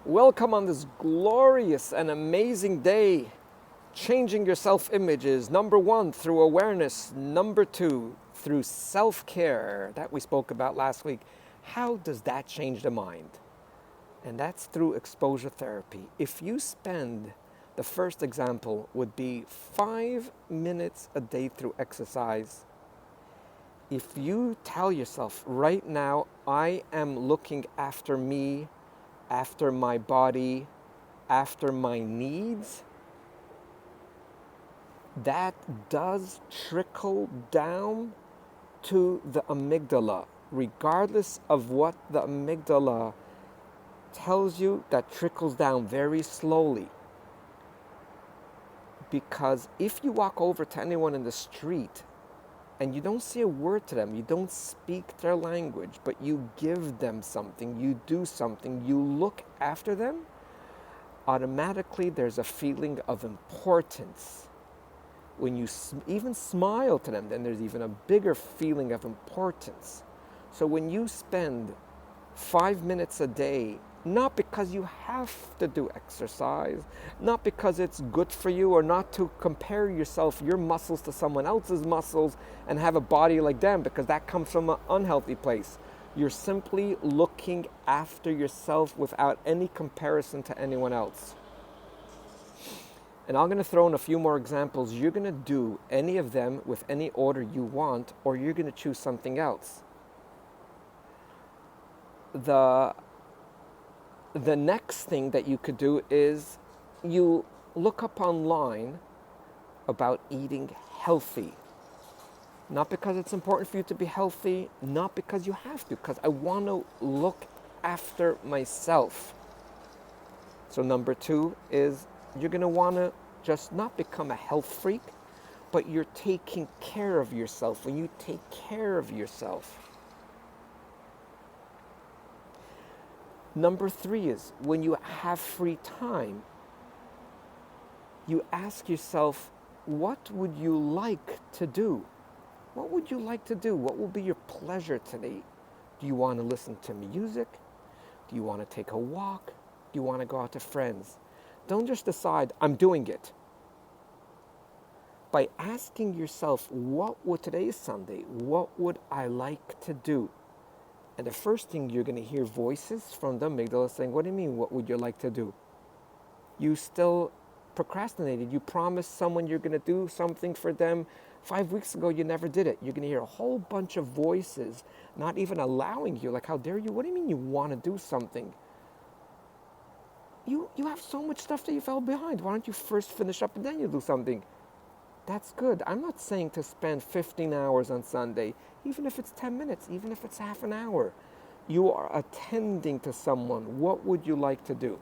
Welcome on this glorious and amazing day. Changing your self-image is number one through awareness. Number two, through self-care that we spoke about last week. How does that change the mind? And that's through exposure therapy. If you spend, the first example would be 5 minutes a day through exercise. If you tell yourself right now, I am looking after me, after my body, after my needs, that does trickle down to the amygdala. Regardless of what the amygdala tells you, that trickles down very slowly. Because if you walk over to anyone in the street and you don't say a word to them, you don't speak their language, but you give them something, you do something, you look after them, automatically there's a feeling of importance. When you even smile to them, then there's even a bigger feeling of importance. So when you spend 5 minutes a day, not because you have to do exercise, not because it's good for you, or not to compare yourself, your muscles to someone else's muscles and have a body like them, because that comes from an unhealthy place. You're simply looking after yourself without any comparison to anyone else. And I'm going to throw in a few more examples. You're going to do any of them with any order you want, or you're going to choose something else. The next thing that you could do is you look up online about eating healthy. Not because it's important for you to be healthy, not because you have to, because I want to look after myself. So number two is you're going to want to just not become a health freak, but you're taking care of yourself. When you take care of yourself. Number three is when you have free time, you ask yourself, what would you like to do? What would you like to do? What will be your pleasure today? Do you want to listen to music? Do you want to take a walk? Do you want to go out to friends? Don't just decide, I'm doing it. By asking yourself, today is Sunday, what would I like to do? And the first thing you're going to hear voices from the amygdala saying, what do you mean, what would you like to do? You still procrastinated. You promised someone you're going to do something for them. 5 weeks ago, you never did it. You're going to hear a whole bunch of voices not even allowing you. Like, how dare you? What do you mean you want to do something? You have so much stuff that you fell behind. Why don't you first finish up and then you do something? That's good. I'm not saying to spend 15 hours on Sunday, even if it's 10 minutes, even if it's half an hour. You are attending to someone. What would you like to do?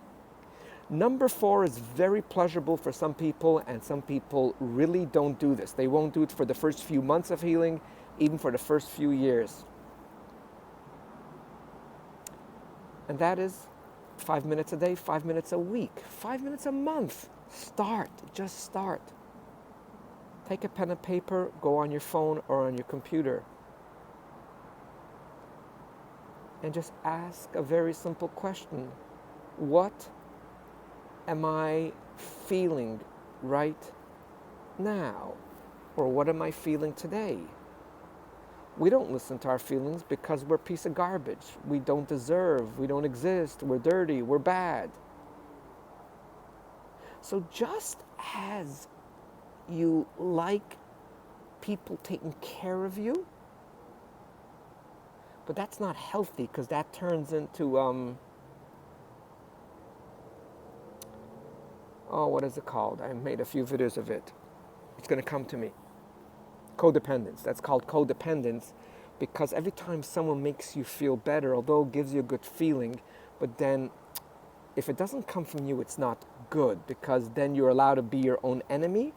Number four is very pleasurable for some people, and some people really don't do this. They won't do it for the first few months of healing, even for the first few years. And that is 5 minutes a day, 5 minutes a week, 5 minutes a month. Start, just start. Take a pen and paper, go on your phone or on your computer, and just ask a very simple question. What am I feeling right now? Or what am I feeling today? We don't listen to our feelings because we're a piece of garbage. We don't deserve, we don't exist, we're dirty, we're bad. So just as you like people taking care of you, but that's not healthy, because that turns into what is it called? I made a few videos of it. It's going to come to me. Codependence. That's called codependence, because every time someone makes you feel better, although it gives you a good feeling, but then if it doesn't come from you, it's not good, because then you're allowed to be your own enemy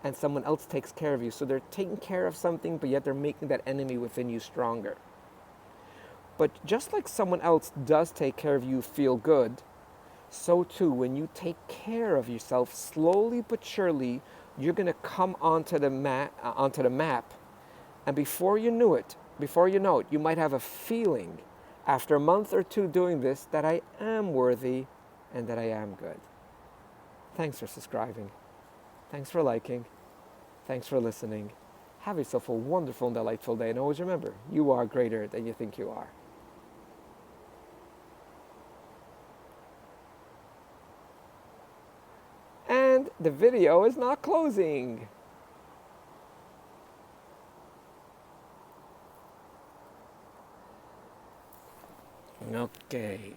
and someone else takes care of you. So they're taking care of something, but yet they're making that enemy within you stronger. But just like someone else does take care of you, feel good, so too, when you take care of yourself, slowly but surely, you're going to come onto the map, and before you know it, you might have a feeling after a month or two doing this that I am worthy and that I am good. Thanks for subscribing. Thanks for liking. Thanks for listening. Have yourself a wonderful and delightful day. And always remember, you are greater than you think you are. And the video is not closing. Okay.